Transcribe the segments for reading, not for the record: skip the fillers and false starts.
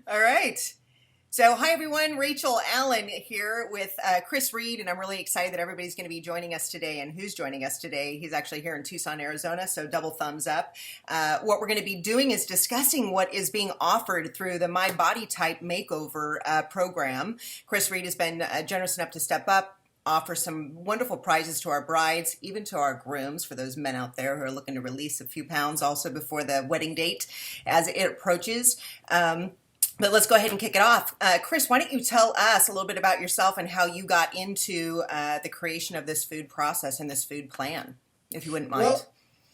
All right. So, hi everyone, Rachel Allen here with Chris Reid, and I'm really excited that everybody's going to be joining us today. And who's joining us today? He's actually here in Tucson, Arizona, so double thumbs up. What we're going to be doing is discussing what is being offered through the My Body Type Makeover program. Chris Reid has been generous enough to step up, offer some wonderful prizes to our brides, even to our grooms, for those men out there who are looking to release a few pounds also before the wedding date as it approaches. But let's go ahead and kick it off. Chris, why don't you tell us a little bit about yourself and how you got into the creation of this food process and this food plan, if you wouldn't mind. Well,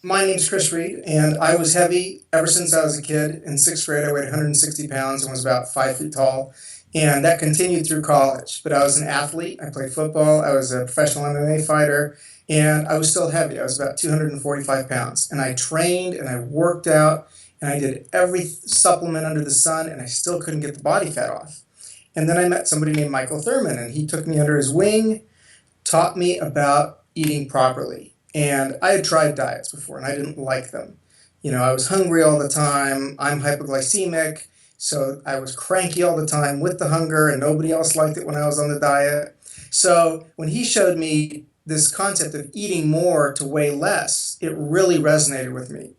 my name's Chris Reid, and I was heavy ever since I was a kid. In sixth grade, I weighed 160 pounds and was about 5 feet tall. And that continued through college. But I was an athlete. I played football. I was a professional MMA fighter. And I was still heavy. I was about 245 pounds. And I trained and I worked out. And I did every supplement under the sun, and I still couldn't get the body fat off. And then I met somebody named Michael Thurman, and he took me under his wing, taught me about eating properly. And I had tried diets before, and I didn't like them. I was hungry all the time. I'm hypoglycemic, so I was cranky all the time with the hunger, and nobody else liked it when I was on the diet. So when he showed me this concept of eating more to weigh less, it really resonated with me.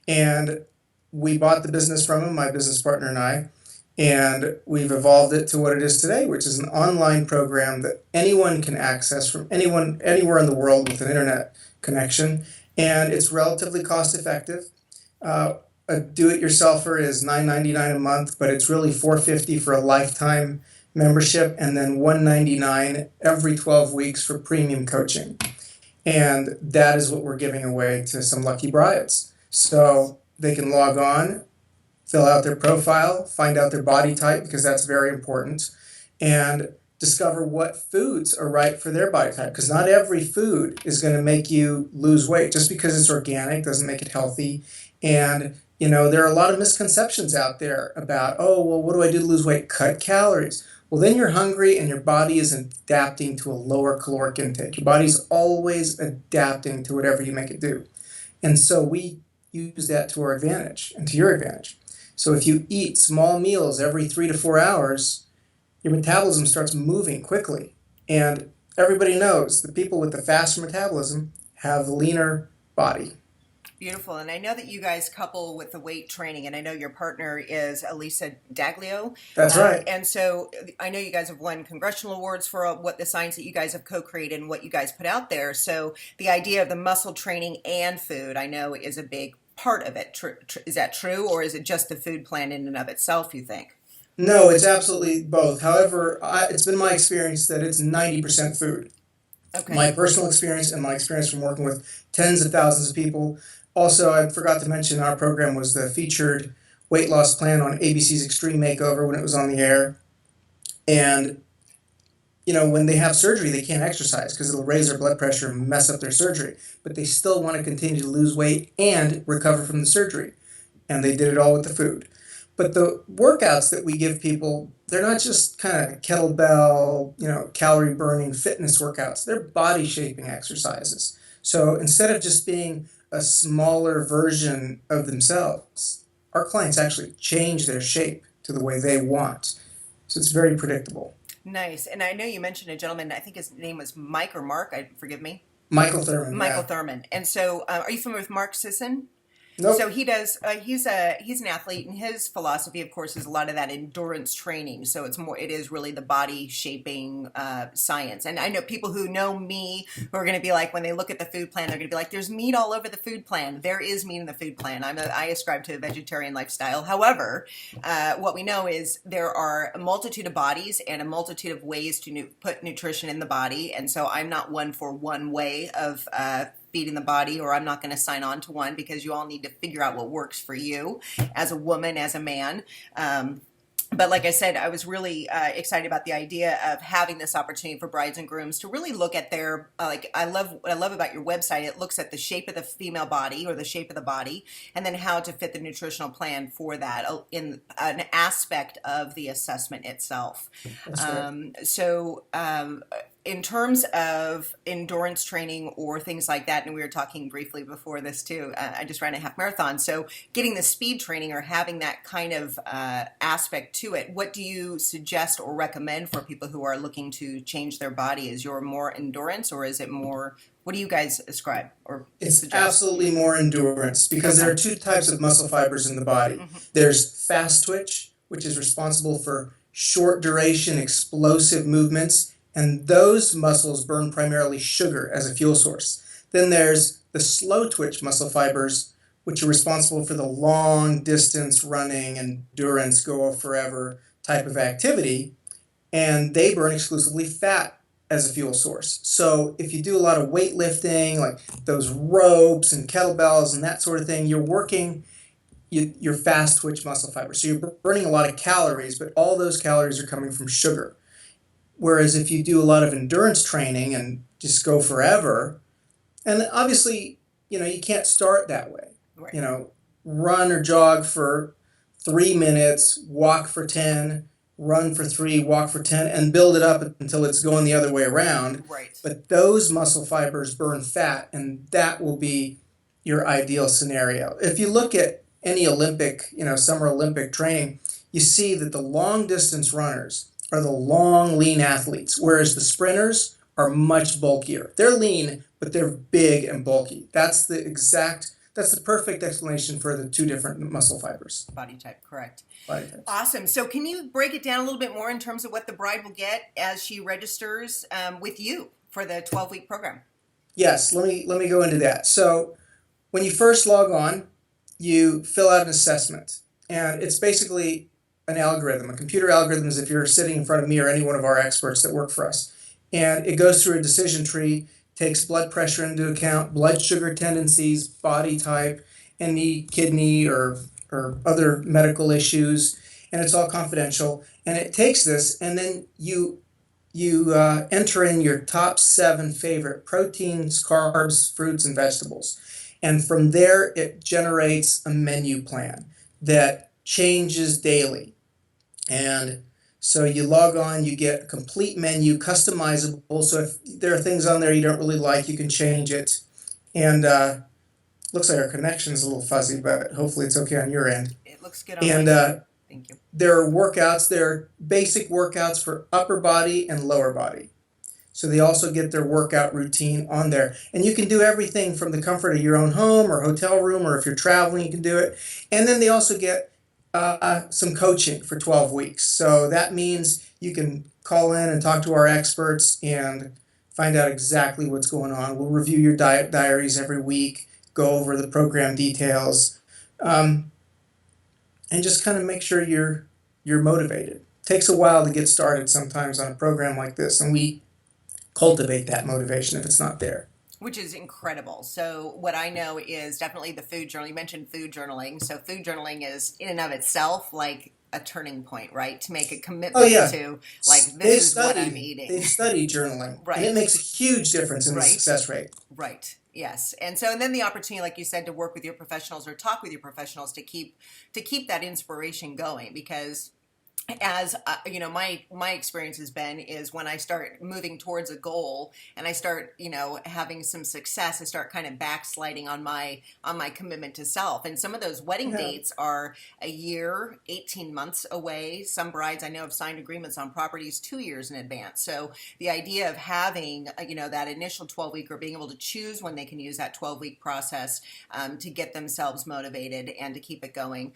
And we bought the business from him, my business partner and I, and we've evolved it to what it is today, which is an online program that anyone can access from anywhere in the world with an internet connection, and it's relatively cost effective. A do-it-yourselfer is $9.99 a month, but it's really $4.50 for a lifetime membership, and then $199 every 12 weeks for premium coaching. And that is what we're giving away to some lucky brides. So they can log on, fill out their profile, find out their body type, because that's very important, and discover what foods are right for their body type. Because not every food is going to make you lose weight. Just because it's organic doesn't make it healthy. And, there are a lot of misconceptions out there about, oh, well, what do I do to lose weight? Cut calories. Well, then you're hungry and your body is adapting to a lower caloric intake. Your body's always adapting to whatever you make it do. And so we use that to our advantage and to your advantage. So if you eat small meals every 3 to 4 hours, your metabolism starts moving quickly. And everybody knows the people with the faster metabolism have the leaner body. Beautiful. And I know that you guys couple with the weight training, and I know your partner is Elisa Daglio. That's right. And so I know you guys have won congressional awards for what the science that you guys have co-created and what you guys put out there. So the idea of the muscle training and food, I know, is a big part of it. Is that true, or is it just the food plan in and of itself, you think? No, it's absolutely both. However, it's been my experience that it's 90% food. Okay. My personal experience and my experience from working with tens of thousands of people. Also, I forgot to mention our program was the featured weight loss plan on ABC's Extreme Makeover when it was on the air. And, when they have surgery, they can't exercise because it'll raise their blood pressure and mess up their surgery. But they still want to continue to lose weight and recover from the surgery. And they did it all with the food. But the workouts that we give people, they're not just kind of kettlebell, calorie burning fitness workouts. They're body shaping exercises. So instead of just being a smaller version of themselves, our clients actually change their shape to the way they want. So it's very predictable. Nice. And I know you mentioned a gentleman, I think his name was Mike or Mark, forgive me. Michael Thurman. Michael Yeah. Thurman. And so are you familiar with Mark Sisson? Nope. So he does. He's an athlete, and his philosophy, of course, is a lot of that endurance training. So it is really the body shaping science. And I know people who know me who are going to be like, when they look at the food plan, they're going to be like, "There's meat all over the food plan." There is meat in the food plan. I ascribe to a vegetarian lifestyle. However, what we know is there are a multitude of bodies and a multitude of ways to put nutrition in the body. And so I'm not one for one way of feeding the body, or I'm not going to sign on to one, because you all need to figure out what works for you as a woman, as a man. But like I said, I was really excited about the idea of having this opportunity for brides and grooms to really look at their, what I love about your website, it looks at the shape of the female body or the shape of the body, and then how to fit the nutritional plan for that in an aspect of the assessment itself. That's right. in terms of endurance training or things like that, and we were talking briefly before this too, I just ran a half marathon. So getting the speed training or having that kind of aspect to it, what do you suggest or recommend for people who are looking to change their body? Is your more endurance, or is it more, what do you guys ascribe or It's suggest? absolutely more endurance, because there are two types of muscle fibers in the body. There's fast twitch, which is responsible for short duration explosive movements, and those muscles burn primarily sugar as a fuel source. Then there's the slow twitch muscle fibers, which are responsible for the long distance running, endurance, go forever type of activity, and they burn exclusively fat as a fuel source. So if you do a lot of weightlifting, like those ropes and kettlebells and that sort of thing, you're working your fast twitch muscle fibers. So you're burning a lot of calories, but all those calories are coming from sugar. Whereas if you do a lot of endurance training and just go forever, and obviously, you can't start that way. Right. Run or jog for 3 minutes, walk for 10, run for 3, walk for 10, and build it up until it's going the other way around. Right. But those muscle fibers burn fat, and that will be your ideal scenario. If you look at any Olympic, Summer Olympic training, you see that the long distance runners are the long, lean athletes, whereas the sprinters are much bulkier. They're lean, but they're big and bulky. That's the perfect explanation for the two different muscle fibers. Body type, correct. Body types. Awesome. So can you break it down a little bit more in terms of what the bride will get as she registers with you for the 12-week program? Yes, let me go into that. So when you first log on, you fill out an assessment, and it's basically an algorithm, a computer algorithm, as if you're sitting in front of me or any one of our experts that work for us. And it goes through a decision tree, takes blood pressure into account, blood sugar tendencies, body type, any kidney or other medical issues, and it's all confidential. And it takes this, and then you enter in your top 7 favorite proteins, carbs, fruits, and vegetables. And from there, it generates a menu plan that changes daily. And so you log on, you get a complete menu, customizable. So if there are things on there you don't really like, you can change it. And looks like our connection is a little fuzzy, but hopefully it's okay on your end. It looks good on And my side. Thank you. there are workouts. There are basic workouts for upper body and lower body. So they also get their workout routine on there. And you can do everything from the comfort of your own home or hotel room, or if you're traveling, you can do it. And then they also get some coaching for 12 weeks. So that means you can call in and talk to our experts and find out exactly what's going on. We'll review your diet diaries every week, go over the program details, and just kind of make sure you're motivated. It takes a while to get started sometimes on a program like this, and we cultivate that motivation if it's not there. Which is incredible. So what I know is definitely the food journal. You mentioned food journaling. So food journaling is in and of itself like a turning point, right? To make a commitment to like, this is what I'm eating. They've studied journaling. Right. And it makes a huge difference in the success rate. Right. Yes. And so, and then the opportunity, like you said, to work with your professionals or talk with your professionals to keep that inspiration going, because as my experience has been is when I start moving towards a goal and I start having some success, I start kind of backsliding on my commitment to self. And some of those wedding dates are a year, 18 months away. Some brides I know have signed agreements on properties 2 years in advance. So the idea of having that initial 12-week or being able to choose when they can use that 12-week process to get themselves motivated and to keep it going.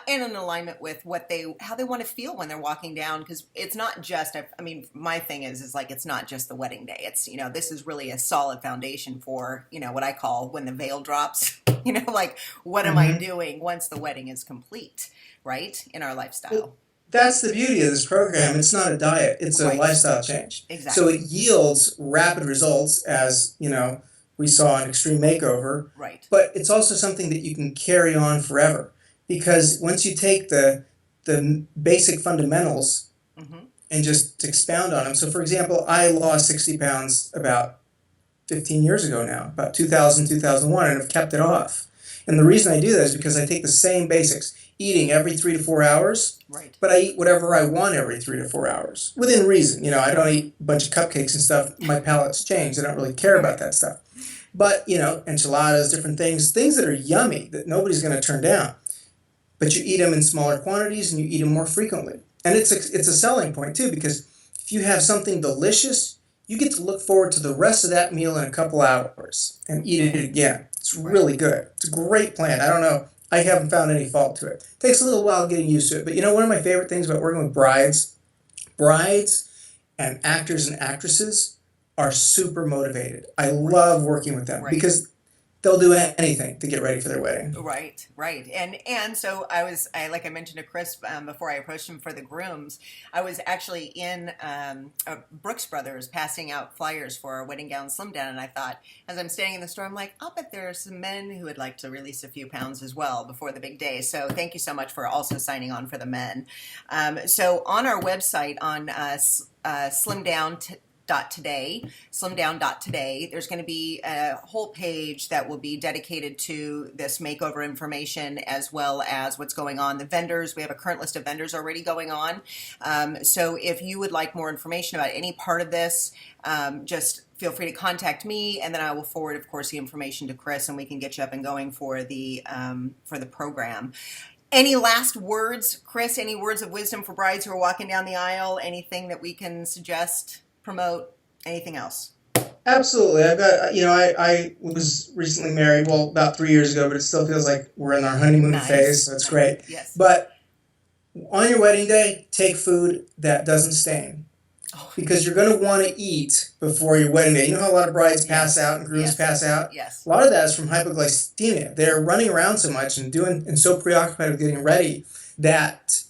And in alignment with how they want to feel when they're walking down, because it's not just, my thing is like, it's not just the wedding day. It's, this is really a solid foundation for, what I call when the veil drops, like what am I doing once the wedding is complete, right? In our lifestyle. Well, that's the beauty of this program. It's not a diet. It's a lifestyle change. Exactly. So it yields rapid results, as, we saw in Extreme Makeover. Right. But it's also something that you can carry on forever. Because once you take the basic fundamentals and just expound on them. So, for example, I lost 60 pounds about 15 years ago now, about 2000, 2001, and I've kept it off. And the reason I do that is because I take the same basics. eating every 3 to 4 hours, Right. but I eat whatever I want every 3 to 4 hours within reason. I don't eat a bunch of cupcakes and stuff. My palate's changed. I don't really care about that stuff. But, enchiladas, different things that are yummy that nobody's going to turn down. But you eat them in smaller quantities and you eat them more frequently. And it's a selling point too, because if you have something delicious, you get to look forward to the rest of that meal in a couple hours and eat it again. It's really good. It's a great plan. I don't know. I haven't found any fault to it. It takes a little while getting used to it. But one of my favorite things about working with brides and actors and actresses are super motivated. I love working with them because they'll do anything to get ready for their wedding. Right. And so I like I mentioned to Chris before I approached him for the grooms, I was actually in Brooks Brothers passing out flyers for our wedding gown slim down, and I thought, as I'm standing in the store, I'm like, I'll bet there are some men who would like to release a few pounds as well before the big day. So thank you so much for also signing on for the men. So on our website on slimdown.today, there's going to be a whole page that will be dedicated to this makeover information, as well as what's going on. The vendors, we have a current list of vendors already going on. So if you would like more information about any part of this, just feel free to contact me, and then I will forward, of course, the information to Chris, and we can get you up and going for the program. Any last words, Chris? Any words of wisdom for brides who are walking down the aisle? Anything that we can suggest? Promote, anything else? Absolutely. I've got, I was recently married, well, about 3 years ago, but it still feels like we're in our honeymoon phase, so that's great. Yes. But on your wedding day, take food that doesn't stain. Because you're going to want to eat before your wedding day. You know how a lot of brides pass out and grooms pass out? Yes. A lot of that is from hypoglycemia. They're running around so much and so preoccupied with getting ready that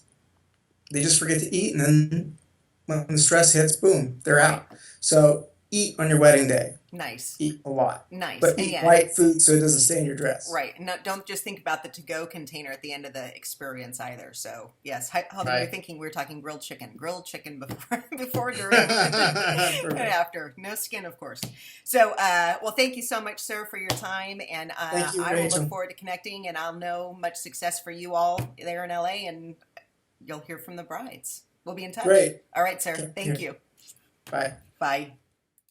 they just forget to eat, and then when the stress hits, boom, they're out. So eat on your wedding day. Nice. Eat a lot. Nice. But eat light food so it doesn't stain your dress. Right. No, don't just think about the to-go container at the end of the experience either. So, yes, you're thinking we're talking grilled chicken before, during, and after. No skin, of course. So, well, thank you so much, sir, for your time. And thank you, I will Rachel. look forward to connecting, and I'll know much success for you all there in LA, and you'll hear from the brides. We'll be in touch. Great. All right, sir. Thank you. Bye. Bye.